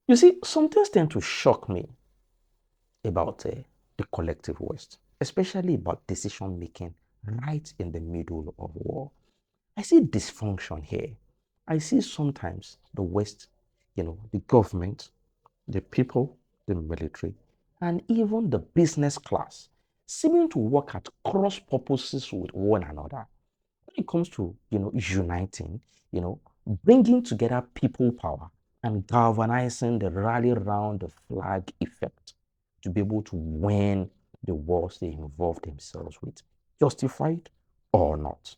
You see, some things tend to shock me about the collective West, especially about decision making right in the middle of war. I see dysfunction here. I see sometimes the West, the government, the people, the military, and even the business class seeming to work at cross purposes with one another when it comes to uniting, you know bringing together people power and galvanizing the rally around the flag effect to be able to win the wars they involve themselves with, justified or not.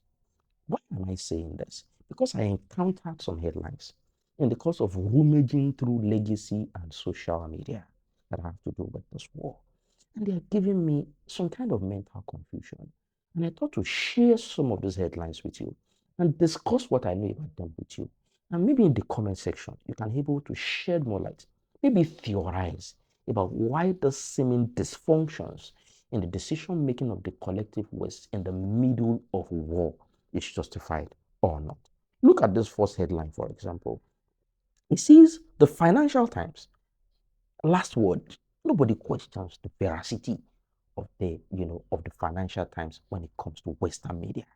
Why am I saying this? Because I encountered some headlines in the course of rummaging through legacy and social media that have to do with this war. And they are giving me some kind of mental confusion. And I thought to share some of these headlines with you and discuss what I know about them with you. And maybe in the comment section, you can be able to shed more light, maybe theorize about why the seeming dysfunctions in the decision making of the collective West in the middle of war is justified or not. Look at this first headline, for example. It says the Financial Times, last word, nobody questions the veracity of the Financial Times when it comes to Western media,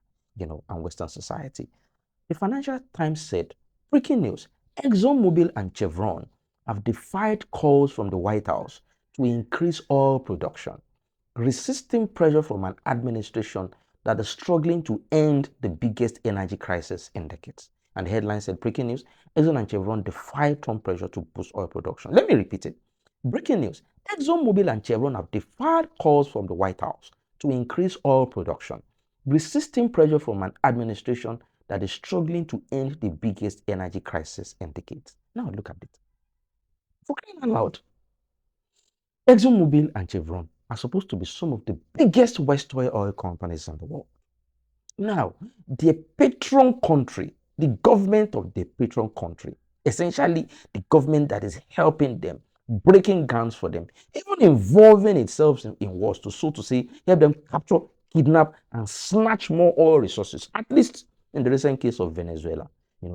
and Western society. The Financial Times said, breaking news, ExxonMobil and Chevron have defied calls from the White House to increase oil production, resisting pressure from an administration that is struggling to end the biggest energy crisis in decades. And the headline said, breaking news, Exxon and Chevron defy Trump pressure to boost oil production. Let me repeat it. Breaking news, ExxonMobil and Chevron have defied calls from the White House to increase oil production, resisting pressure from an administration that is struggling to end the biggest energy crisis in decades. Now look at it. For crying out loud, ExxonMobil and Chevron are supposed to be some of the biggest Western oil companies in the world. Now, their patron country, the government of the patron country, essentially the government that is helping them, breaking grounds for them, even involving itself in wars to, so to say, help them capture, kidnap, and snatch more oil resources. At least in the recent case of Venezuela,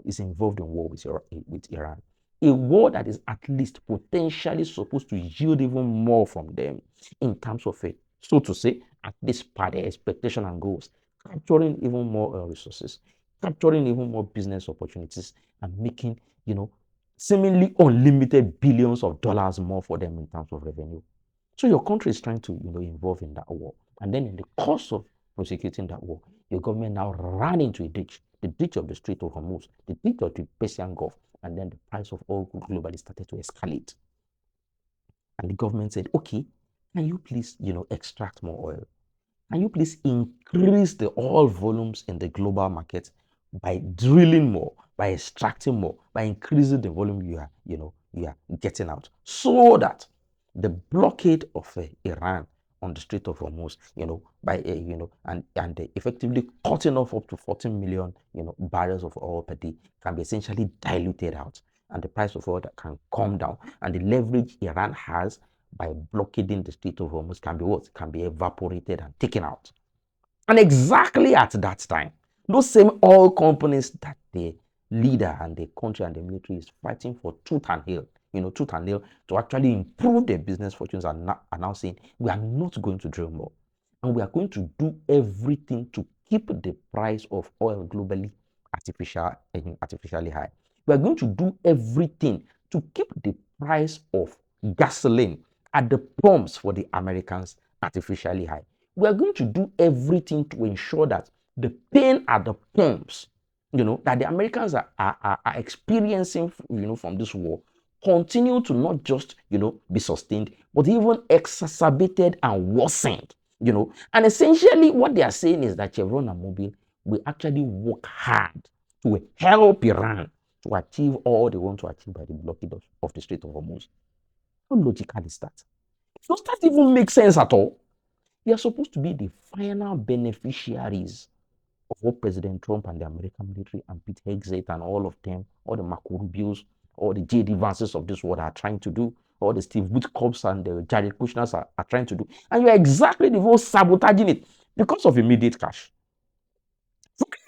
is involved in war with Iran. A war that is at least potentially supposed to yield even more from them in terms of it, so to say, at least per their expectation and goals, capturing even more resources, capturing even more business opportunities, and making, seemingly unlimited billions of dollars more for them in terms of revenue. So your country is trying to, involve in that war. And then in the course of prosecuting that war, your government now ran into a ditch, the ditch of the Strait of Hormuz, the ditch of the Persian Gulf, and then the price of oil globally started to escalate. And the government said, okay, can you please, extract more oil? Can you please increase the oil volumes in the global market by drilling more, by extracting more, by increasing the volume you are getting out, so that the blockade of Iran on the Strait of Hormuz, by and effectively cutting off up to 14 million, barrels of oil per day can be essentially diluted out, and the price of oil that can come down, and the leverage Iran has by blockading the Strait of Hormuz can be what? Can be evaporated and taken out. And exactly at that time, those same oil companies that the leader and the country and the military is fighting for tooth and nail, tooth and nail to actually improve their business fortunes are now saying, we are not going to drill more. And we are going to do everything to keep the price of oil globally artificially high. We are going to do everything to keep the price of gasoline at the pumps for the Americans artificially high. We are going to do everything to ensure that the pain at the pumps, that the Americans are experiencing, from this war, continue to not just, be sustained, but even exacerbated and worsened, And essentially what they are saying is that Chevron and Mobil will actually work hard to help Iran to achieve all they want to achieve by the blockade of the Strait of Hormuz. How logical is that? Does that even make sense at all? They are supposed to be the final beneficiaries of what President Trump and the American military and Pete Hegseth and all of them, all the Marco Rubios, all the J.D. Vances of this world are trying to do, all the Steve Witkoffs and the Jared Kushners are trying to do. And you're exactly the one sabotaging it because of immediate cash.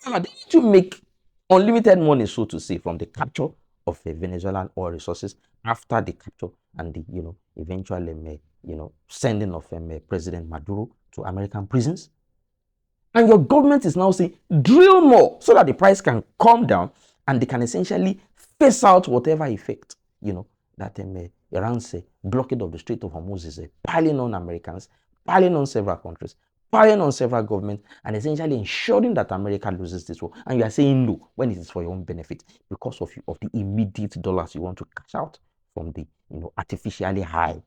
They need to make unlimited money, so to say, from the capture of Venezuelan oil resources after the capture and the, eventual, sending of President Maduro to American prisons. And your government is now saying, drill more so that the price can come down and they can essentially phase out whatever effect, that Iran's blockade of the Strait of Hormuz is piling on Americans, piling on several countries, piling on several governments, and essentially ensuring that America loses this war. And you are saying no when it is for your own benefit because of the immediate dollars you want to cash out from the, artificially high,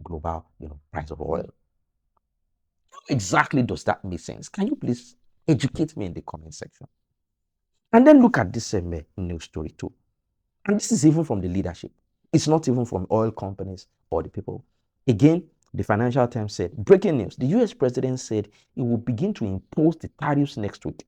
global, price of oil. How exactly does that make sense? Can you please educate me in the comment section? And then look at this news story too. And this is even from the leadership. It's not even from oil companies or the people. Again, the Financial Times said, breaking news, the US president said he will begin to impose the tariffs next week,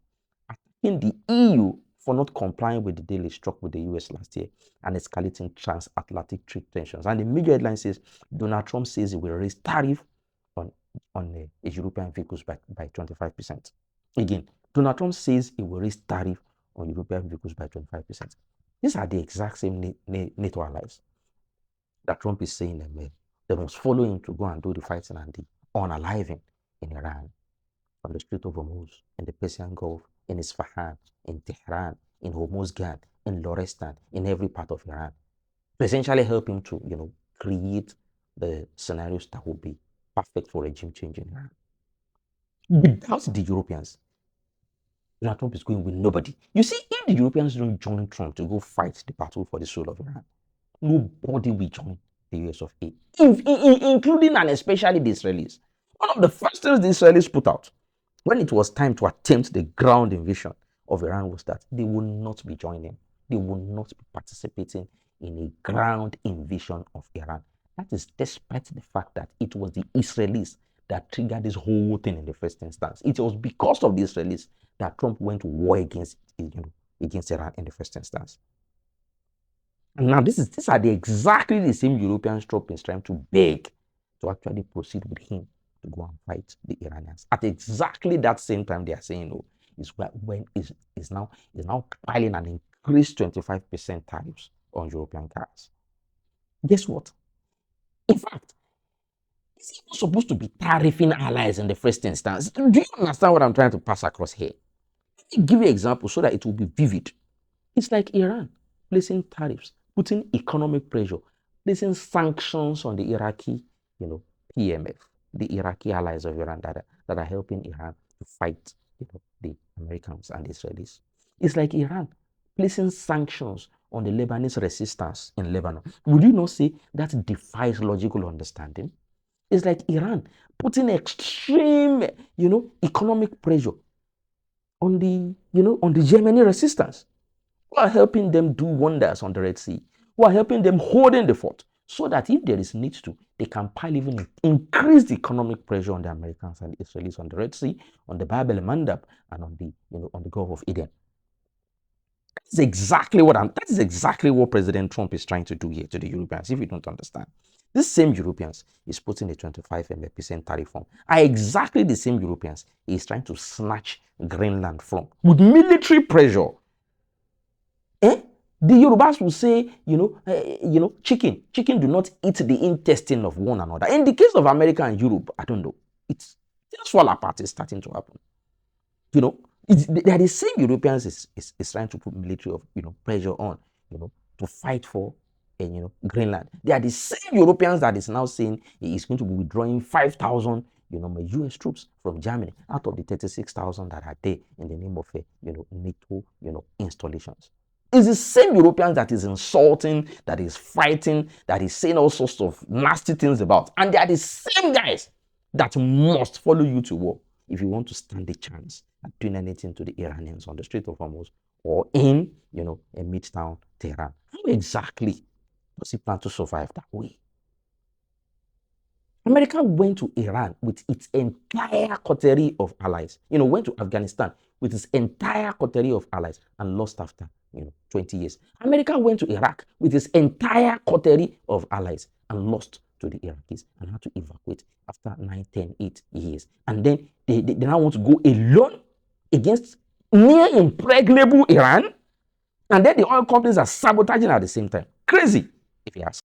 attacking the EU for not complying with the deal he struck with the US last year and escalating transatlantic trade tensions. And the major headline says, Donald Trump says he will raise tariff on European vehicles by 25%. Again, Donald Trump says he will raise tariff on European vehicles by 25%. These are the exact same NATO allies that Trump is saying they must follow him to go and do the fighting and the unaliving in Iran, from the Strait of Hormuz, in the Persian Gulf, in Isfahan, in Tehran, in Hormuzgan, in Lorestan, in every part of Iran, to essentially help him to, create the scenarios that will be perfect for regime change in Iran. Without the Europeans, Donald Trump is going with nobody. You see, if the Europeans don't join Trump to go fight the battle for the soul of Iran, nobody will join the US of A, including and especially the Israelis. One of the first things the Israelis put out when it was time to attempt the ground invasion of Iran was that they will not be joining. They will not be participating in a ground invasion of Iran. That is despite the fact that it was the Israelis that triggered this whole thing in the first instance. It was because of the Israelis that Trump went to war against Iran in the first instance. And now these are exactly the same Europeans Trump is trying to beg to actually proceed with him to go and fight the Iranians. At exactly that same time, they are saying, no, is now piling an increased 25% tariffs on European cars. Guess what? In fact, it's not supposed to be tariffing allies in the first instance. Do you understand what I'm trying to pass across here? Let me give you an example so that it will be vivid. It's like Iran placing tariffs, putting economic pressure, placing sanctions on the Iraqi, PMF, the Iraqi allies of Iran that are helping Iran to fight, the Americans and the Israelis. It's like Iran placing sanctions on the Lebanese resistance in Lebanon. Would you not say that defies logical understanding? It's like Iran putting extreme, economic pressure on the, on the Yemeni resistance, who are helping them do wonders on the Red Sea, who are helping them holding the fort, so that if there is need to, they can pile even increase the economic pressure on the Americans and the Israelis on the Red Sea, on the Bab el-Mandab, and on the, on the Gulf of Eden. That is exactly what President Trump is trying to do here to the Europeans, if you don't understand. These same Europeans is putting a 25% tariff on are exactly the same Europeans he is trying to snatch Greenland from with military pressure. The Yorubas will say, chicken do not eat the intestine of one another. In the case of America and Europe, I don't know. It's just fall apart is starting to happen. They are the same Europeans is trying to put military of pressure on, to fight for Greenland. They are the same Europeans that is now saying he is going to be withdrawing 5,000 US troops from Germany out of the 36,000 that are there in the name of NATO installations. It's the same Europeans that is insulting, that is fighting, that is saying all sorts of nasty things about. And they are the same guys that must follow you to war if you want to stand a chance at doing anything to the Iranians on the Strait of Hormuz or in, a midtown Tehran. How exactly does he plan to survive that way? America went to Iran with its entire coterie of allies, went to Afghanistan with its entire coterie of allies and lost after 20 years. America went to Iraq with its entire coterie of allies and lost to the Iraqis and had to evacuate after 9, 10, 8 years. And then they now want to go alone against near impregnable Iran? And then the oil companies are sabotaging at the same time. Crazy, if you ask.